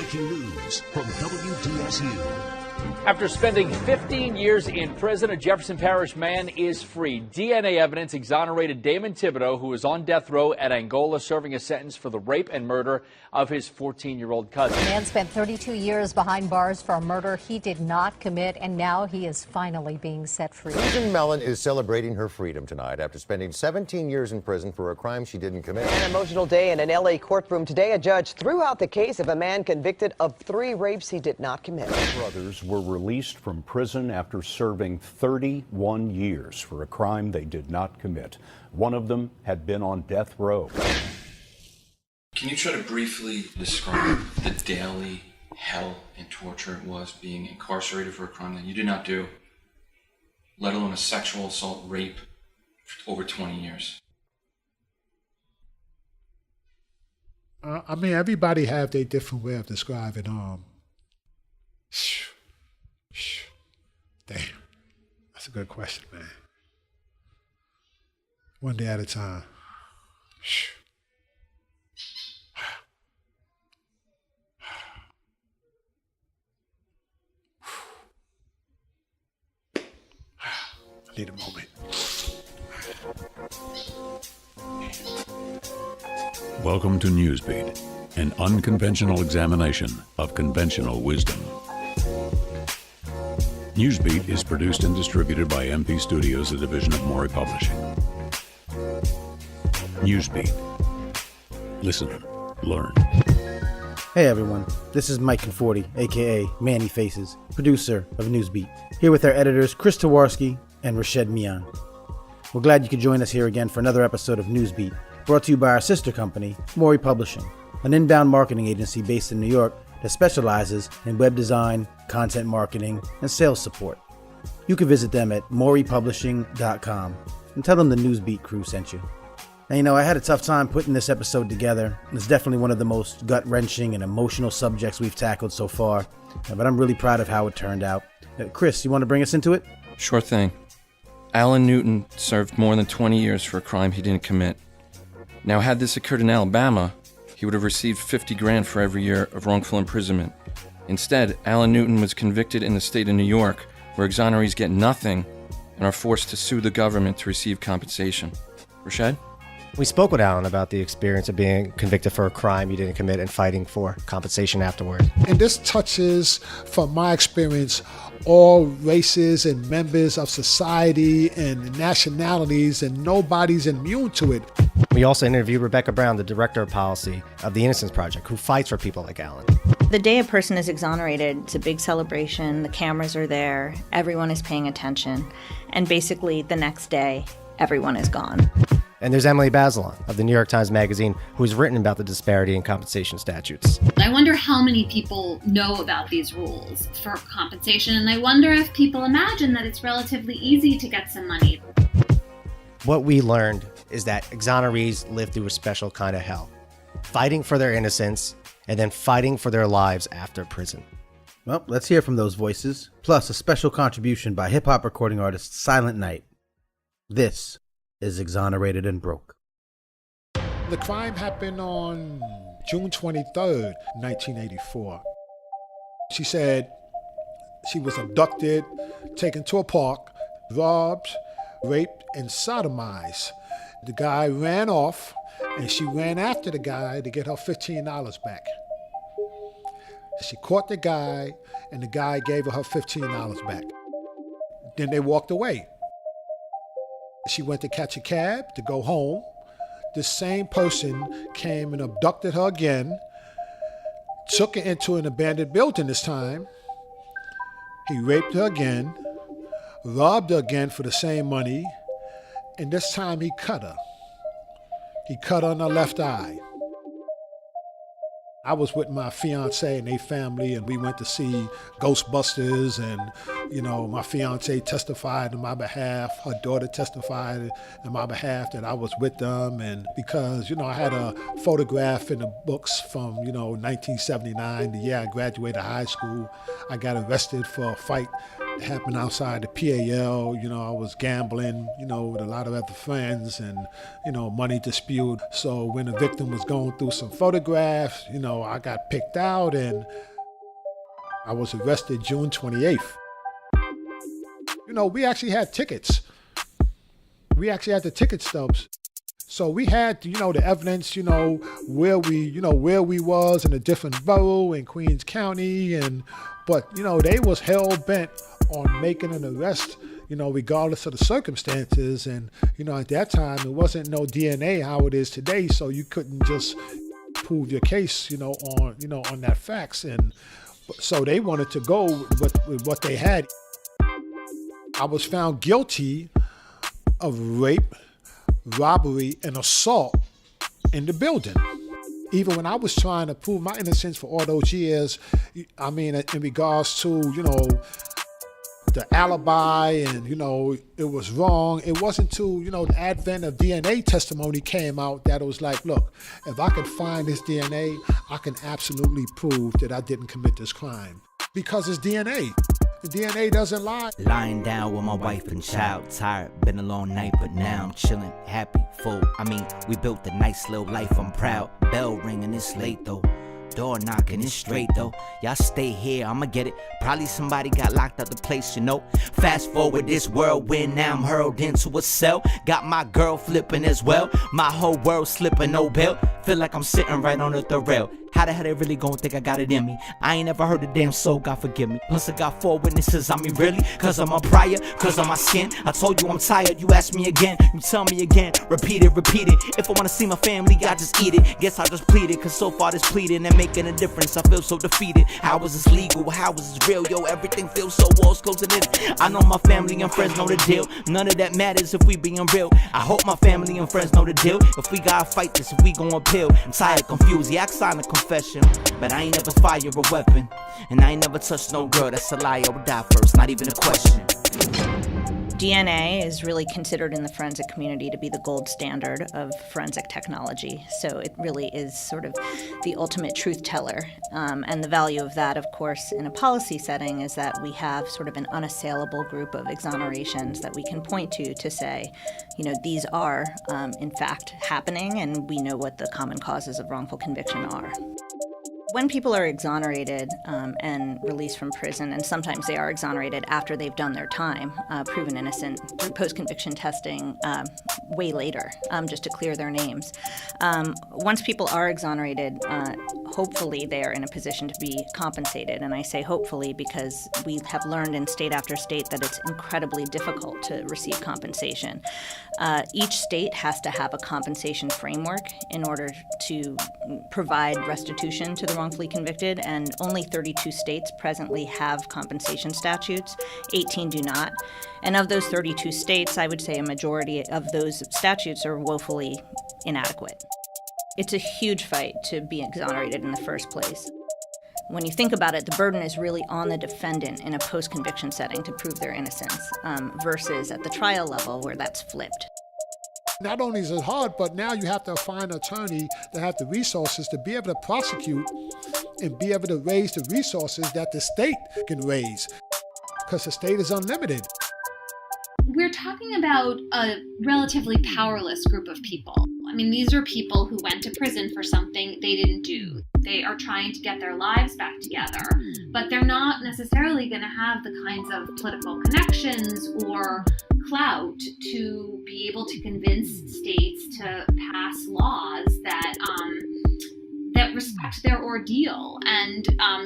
breaking news from WDSU. After spending 15 years in prison, a Jefferson Parish man is free. DNA evidence exonerated Damon Thibodeau, who was on death row at Angola, serving a sentence for the rape and murder of his 14-year-old cousin. The man spent 32 years behind bars for a murder he did not commit, and now he is finally being set free. Susan Mellon is celebrating her freedom tonight after spending 17 years in prison for a crime she didn't commit. An emotional day in an L.A. courtroom today. A judge threw out the case of a man convicted of 3 rapes he did not commit. Brothers were released from prison after serving 31 years for a crime they did not commit. One of them had been on death row. Can you try to briefly describe the daily hell and torture it was being incarcerated for a crime that you did not do, let alone a sexual assault, rape, for over 20 years? I mean, everybody have their different way of describing Damn, that's a good question, man. One day at a time. I need a moment. Welcome to Newsbeat, an unconventional examination of conventional wisdom. Newsbeat is produced and distributed by MP Studios, a division of Morey Publishing. Newsbeat. Listen, learn. Hey everyone, this is Mike Conforti, aka Manny Faces, producer of Newsbeat, here with our editors Chris Twarowski and Rashed Mian. We're glad you could join us here again for another episode of Newsbeat, brought to you by our sister company, Morey Publishing, an inbound marketing agency based in New York that specializes in web design, content marketing, and sales support. You can visit them at moreypublishing.com and tell them the Newsbeat crew sent you. Now, I had a tough time putting this episode together. It's definitely one of the most gut-wrenching and emotional subjects we've tackled so far, but I'm really proud of how it turned out. Chris, you want to bring us into it? Sure thing. Alan Newton served more than 20 years for a crime he didn't commit. Now, had this occurred in Alabama, he would have received $50,000 for every year of wrongful imprisonment. Instead, Alan Newton was convicted in the state of New York, where exonerees get nothing and are forced to sue the government to receive compensation. Rashed? We spoke with Alan about the experience of being convicted for a crime you didn't commit and fighting for compensation afterward. And this touches, from my experience, all races and members of society and nationalities, and nobody's immune to it. We also interviewed Rebecca Brown, the director of policy of the Innocence Project, who fights for people like Alan. The day a person is exonerated, it's a big celebration. The cameras are there. Everyone is paying attention. And basically, the next day, everyone is gone. And there's Emily Bazelon of the New York Times Magazine, who's written about the disparity in compensation statutes. I wonder how many people know about these rules for compensation, and I wonder if people imagine that it's relatively easy to get some money. What we learned is that exonerees live through a special kind of hell, fighting for their innocence and then fighting for their lives after prison. Well, let's hear from those voices, plus a special contribution by hip-hop recording artist Silent Night. This is Exonerated and Broke. The crime happened on June 23rd, 1984. She said she was abducted, taken to a park, robbed, raped, and sodomized. The guy ran off, and she ran after the guy to get her $15 back. She caught the guy, and the guy gave her $15 back. Then they walked away. She went to catch a cab to go home. This same person came and abducted her again, took her into an abandoned building this time. He raped her again, robbed her again for the same money, and this time he cut her. He cut her in her left eye. I was with my fiance and their family, and we went to see Ghostbusters, and, my fiance testified on my behalf. Her daughter testified on my behalf that I was with them. And because, I had a photograph in the books from, 1979, the year I graduated high school. I got arrested for a fight It happened outside the PAL. I was gambling, with a lot of other friends and, money dispute. So when the victim was going through some photographs, I got picked out and I was arrested June 28th. We actually had tickets. We actually had the ticket stubs. So we had, the evidence, where we was in a different borough in Queens County, but they was hell bent on making an arrest, regardless of the circumstances. And, at that time, it wasn't no DNA how it is today, so you couldn't just prove your case, on that facts. And so they wanted to go with what they had. I was found guilty of rape, robbery, and assault in the building. Even when I was trying to prove my innocence for all those years, in regards to, the alibi and, it was wrong. It wasn't till, the advent of DNA testimony came out that it was like, look, if I could find this DNA, I can absolutely prove that I didn't commit this crime. Because it's DNA. The DNA doesn't lie. Lying down with my wife and child, tired, been a long night, but now I'm chilling, happy, full. We built a nice little life, I'm proud. Bell ringing, it's late though. Door knocking, it's straight though. Y'all stay here, I'ma get it. Probably somebody got locked out the place, Fast forward this whirlwind, now I'm hurled into a cell. Got my girl flipping as well. My whole world slipping, no belt. Feel like I'm sitting right on the rail. How the hell they really gon' think I got it in me? I ain't never heard a damn soul, God forgive me. Plus I got 4 witnesses, really? Cause I'm a prior, cause of my skin. I told you I'm tired, you ask me again. You tell me again, repeat it. If I wanna see my family, I just eat it. Guess I just plead it, cause so far this pleading ain't making a difference. I feel so defeated. How is this legal? How is this real? Yo, everything feels so walls closing in. I know my family and friends know the deal. None of that matters if we being real. I hope my family and friends know the deal. If we gotta fight this, if we gon' appeal. I'm tired, confused, yeah, I signed a confession. But I ain't never fire a weapon. And I ain't never touched no girl, that's a lie, I would die first, not even a question. DNA is really considered in the forensic community to be the gold standard of forensic technology. So it really is sort of the ultimate truth teller. And the value of that, of course, in a policy setting is that we have sort of an unassailable group of exonerations that we can point to say, these are in fact happening, and we know what the common causes of wrongful conviction are. When people are exonerated and released from prison, and sometimes they are exonerated after they've done their time, proven innocent through post-conviction testing way later, just to clear their names. Once people are exonerated, hopefully they are in a position to be compensated. And I say hopefully because we have learned in state after state that it's incredibly difficult to receive compensation. Each state has to have a compensation framework in order to provide restitution to the wrongfully convicted, and only 32 states presently have compensation statutes. 18 do not. And of those 32 states, I would say a majority of those statutes are woefully inadequate. It's a huge fight to be exonerated in the first place. When you think about it, the burden is really on the defendant in a post-conviction setting to prove their innocence, versus at the trial level where that's flipped. Not only is it hard, but now you have to find an attorney that have the resources to be able to prosecute and be able to raise the resources that the state can raise, because the state is unlimited. We're talking about a relatively powerless group of people. These are people who went to prison for something they didn't do. They are trying to get their lives back together, but they're not necessarily going to have the kinds of political connections or clout to be able to convince states to pass laws that respect their ordeal and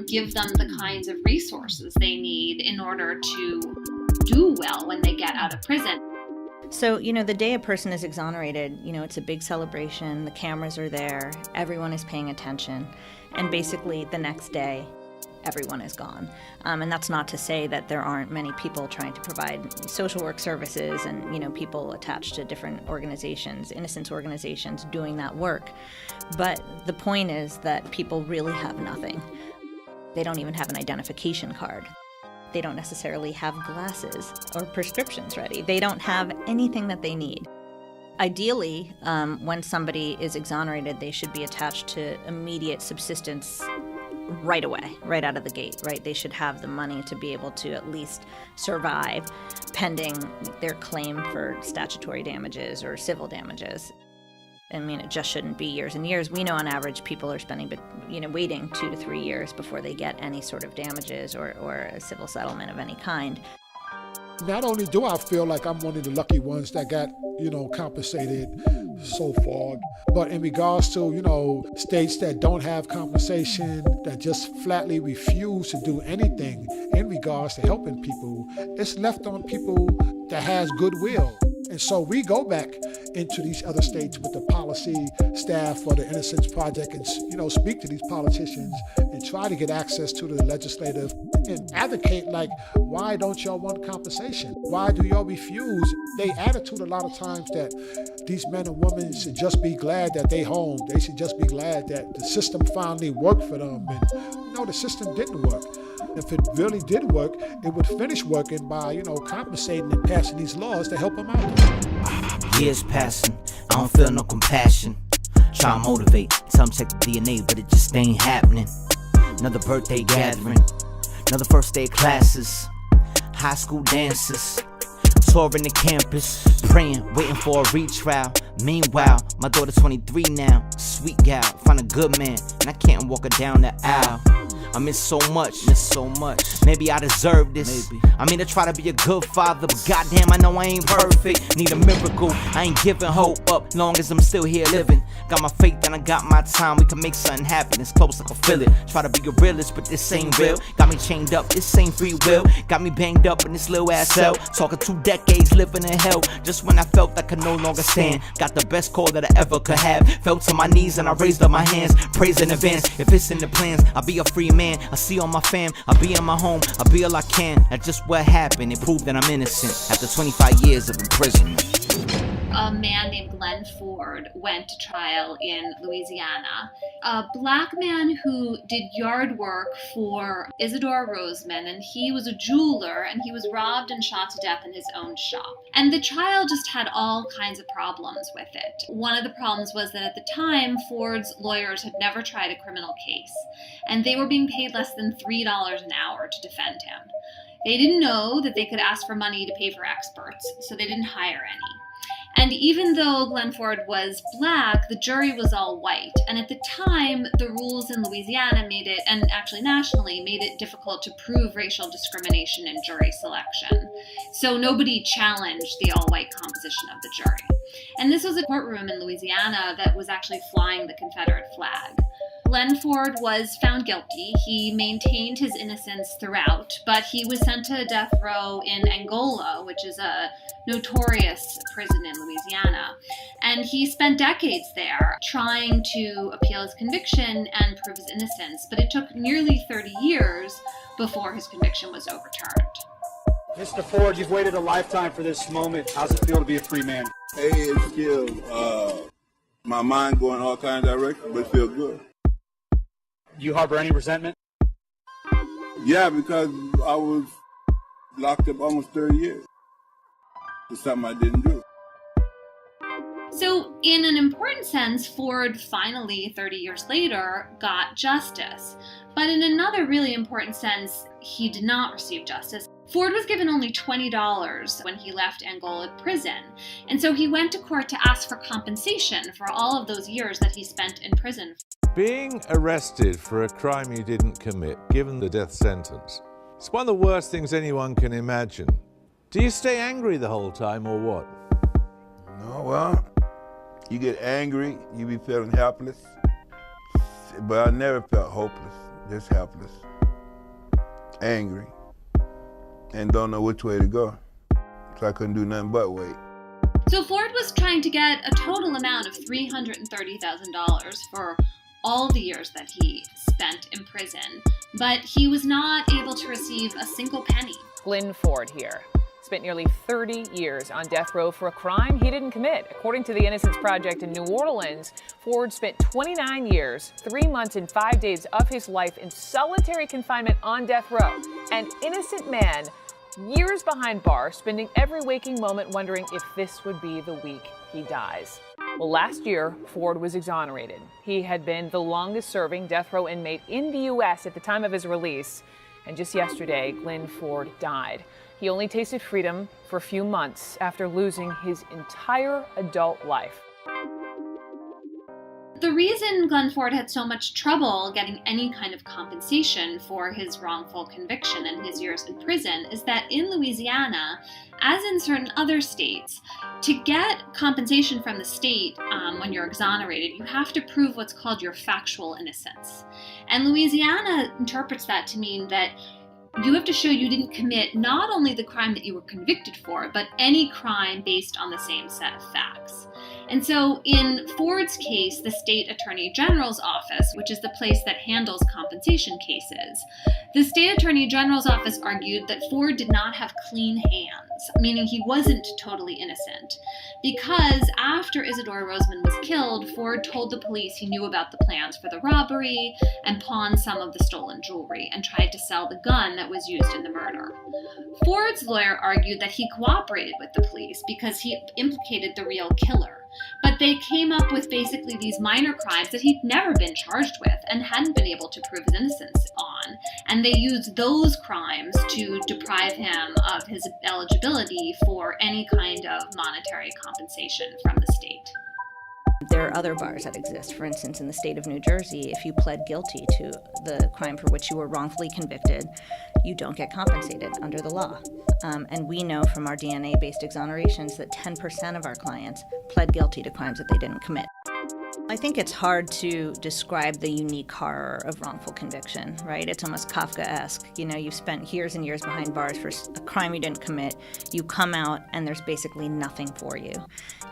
give them the kinds of resources they need in order to do well when they get out of prison. So, the day a person is exonerated, it's a big celebration, the cameras are there, everyone is paying attention, and basically the next day, everyone is gone. And that's not to say that there aren't many people trying to provide social work services and, people attached to different organizations, innocence organizations, doing that work. But the point is that people really have nothing. They don't even have an identification card. They don't necessarily have glasses or prescriptions ready. They don't have anything that they need. Ideally, when somebody is exonerated, they should be attached to immediate subsistence right away, right out of the gate, right? They should have the money to be able to at least survive pending their claim for statutory damages or civil damages. I mean, it just shouldn't be years and years. We know on average people are spending, waiting 2 to 3 years before they get any sort of damages or a civil settlement of any kind. Not only do I feel like I'm one of the lucky ones that got, compensated so far, but in regards to, states that don't have compensation, that just flatly refuse to do anything in regards to helping people, it's left on people that has goodwill. And so we go back into these other states with the policy staff for the Innocence Project and, speak to these politicians and try to get access to the legislative and advocate like, why don't y'all want compensation? Why do y'all refuse? They attitude a lot of times that these men and women should just be glad that they home. They should just be glad that the system finally worked for them. And no, the system didn't work. If it really did work, it would finish working by, compensating and passing these laws to help them out. Years passing, I don't feel no compassion. Try to motivate, tell them check the DNA, but it just ain't happening. Another birthday gathering, another first day of classes, high school dances, touring the campus, praying, waiting for a retrial. Meanwhile, my daughter's 23 now, sweet gal, find a good man, and I can't walk her down the aisle. I miss so much. Maybe I deserve this. I mean, I try to be a good father, but goddamn, I know I ain't perfect. Need a miracle. I ain't giving hope up, long as I'm still here living. Got my faith and I got my time. We can make something happen. It's close, I can feel it. Try to be a realist, but this ain't real. Got me chained up, this ain't free will. Got me banged up in this little ass cell. Talking 2 decades, living in hell. Just when I felt I could no longer stand. Got the best call that I ever could have. Fell to my knees and I raised up my hands. Praise in advance. If it's in the plans, I'll be a free man. I see all my fam, I'll be in my home, I'll be all I can. That's just what happened, it proved that I'm innocent after 25 years of imprisonment. A man named Glenn Ford went to trial in Louisiana. A black man who did yard work for Isidore Roseman, and he was a jeweler, and he was robbed and shot to death in his own shop. And the trial just had all kinds of problems with it. One of the problems was that at the time, Ford's lawyers had never tried a criminal case, and they were being paid less than $3 an hour to defend him. They didn't know that they could ask for money to pay for experts, so they didn't hire any. And even though Glenn Ford was black, the jury was all white. And at the time, the rules in Louisiana made it, and actually nationally, made it difficult to prove racial discrimination in jury selection. So nobody challenged the all-white composition of the jury. And this was a courtroom in Louisiana that was actually flying the Confederate flag. Glenn Ford was found guilty. He maintained his innocence throughout, but he was sent to death row in Angola, which is a notorious prison in Louisiana. And he spent decades there trying to appeal his conviction and prove his innocence, but it took nearly 30 years before his conviction was overturned. Mr. Ford, you've waited a lifetime for this moment. How's it feel to be a free man? Hey, it's still my mind going all kinds of directions, but it feels good. Do you harbor any resentment? Yeah, because I was locked up almost 30 years for something I didn't do. So, in an important sense, Ford finally, 30 years later, got justice. But in another really important sense, he did not receive justice. Ford was given only $20 when he left Angola prison, and so he went to court to ask for compensation for all of those years that he spent in prison. Being arrested for a crime you didn't commit, given the death sentence, it's one of the worst things anyone can imagine. Do you stay angry the whole time or what? No, well, you get angry, you be feeling helpless, but I never felt hopeless, just helpless, angry, and don't know which way to go. So I couldn't do nothing but wait. So Ford was trying to get a total amount of $330,000 for all the years that he spent in prison, but he was not able to receive a single penny. Glenn Ford here spent nearly 30 years on death row for a crime he didn't commit. According to the Innocence Project in New Orleans, Ford spent 29 years, 3 months and 5 days of his life in solitary confinement on death row. An innocent man, years behind bars, spending every waking moment wondering if this would be the week he dies. Well, last year, Ford was exonerated. He had been the longest-serving death row inmate in the U.S. at the time of his release. And just yesterday, Glenn Ford died. He only tasted freedom for a few months after losing his entire adult life. The reason Glenn Ford had so much trouble getting any kind of compensation for his wrongful conviction and his years in prison is that in Louisiana, as in certain other states, to get compensation from the state when you're exonerated, you have to prove what's called your factual innocence. And Louisiana interprets that to mean that you have to show you didn't commit not only the crime that you were convicted for, but any crime based on the same set of facts. And so in Ford's case, the state attorney general's office, which is the place that handles compensation cases, the state attorney general's office argued that Ford did not have clean hands, meaning he wasn't totally innocent, because after Isidore Roseman was killed, Ford told the police he knew about the plans for the robbery and pawned some of the stolen jewelry and tried to sell the gun that was used in the murder. Ford's lawyer argued that he cooperated with the police because he implicated the real killer. But they came up with basically these minor crimes that he'd never been charged with and hadn't been able to prove his innocence on. And they used those crimes to deprive him of his eligibility for any kind of monetary compensation from the state. There are other bars that exist. For instance, in the state of New Jersey, if you pled guilty to the crime for which you were wrongfully convicted, you don't get compensated under the law. And we know from our DNA-based exonerations that 10% of our clients pled guilty to crimes that they didn't commit. I think it's hard to describe the unique horror of wrongful conviction, right? It's almost Kafkaesque. You know, you've spent years and years behind bars for a crime you didn't commit. You come out and there's basically nothing for you.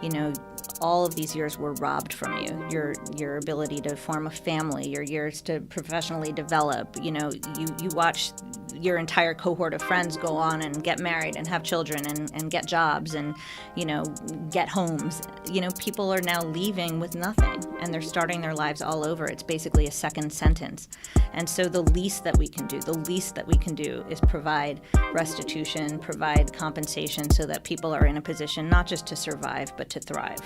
You know, all of these years were robbed from you. Your ability to form a family, your years to professionally develop. You know, you watch your entire cohort of friends go on and get married and have children and get jobs and, you know, get homes. You know, people are now leaving with nothing and they're starting their lives all over. It's basically a second sentence. And so the least that we can do is provide restitution, provide compensation so that people are in a position not just to survive, but to thrive.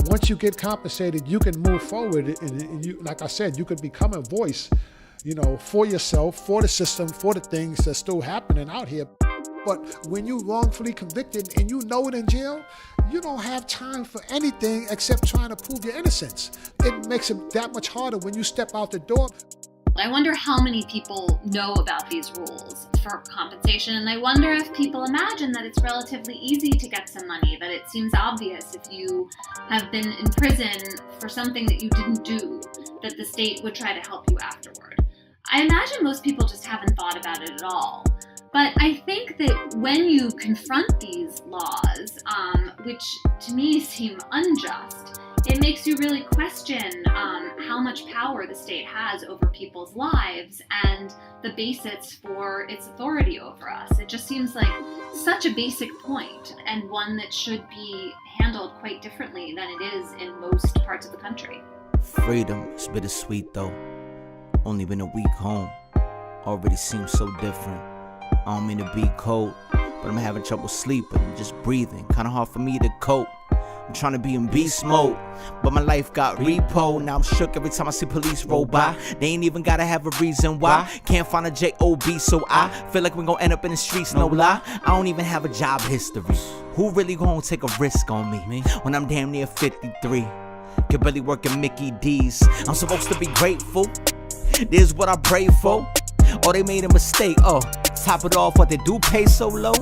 Once you get compensated, you can move forward, and you, like I said, you could become a voice, you know, for yourself, for the system, for the things that's still happening out here. But when you wrongfully convicted and you know it in jail, you don't have time for anything except trying to prove your innocence. It makes it that much harder when you step out the door. I wonder how many people know about these rules for compensation, and I wonder if people imagine that it's relatively easy to get some money, that it seems obvious if you have been in prison for something that you didn't do, that the state would try to help you afterward. I imagine most people just haven't thought about it at all. But I think that when you confront these laws, which to me seem unjust, it makes you really question how much power the state has over people's lives and the basis for its authority over us. It just seems like such a basic point and one that should be handled quite differently than it is in most parts of the country. Freedom is bittersweet though. Only been a week home. Already seems so different. I don't mean to be cold, but I'm having trouble sleeping, just breathing. Kinda hard for me to cope. I'm trying to be in beast mode, but my life got repo. Now I'm shook every time I see police roll by. They ain't even gotta have a reason why. Can't find a J.O.B. so I feel like we're gonna end up in the streets, no lie. I don't even have a job history. Who really gonna take a risk on me when I'm damn near 53? Can barely work at Mickey D's. I'm supposed to be grateful. This is what I pray for. Oh, they made a mistake. Oh, top it off, what they do pay so low?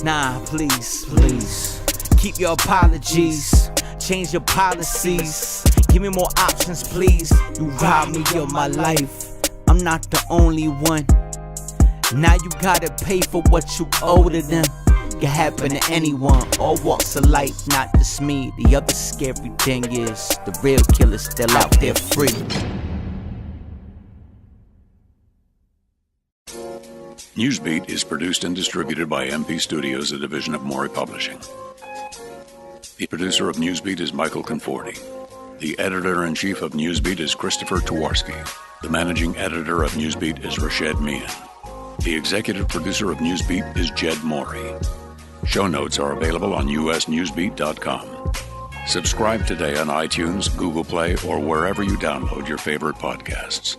Nah, please, please. Keep your apologies, change your policies. Give me more options, please. You robbed me of my life. I'm not the only one. Now you gotta pay for what you owe to them. It can happen to anyone, all walks of life, not just me. The other scary thing is the real killers still out there free. Newsbeat is produced and distributed by MP Studios, a division of Morey Publishing. The producer of Newsbeat is Michael Conforti. The editor-in-chief of Newsbeat is Christopher Twarowski. The managing editor of Newsbeat is Rashed Mian. The executive producer of Newsbeat is Jed Morey. Show notes are available on usnewsbeat.com. Subscribe today on iTunes, Google Play, or wherever you download your favorite podcasts.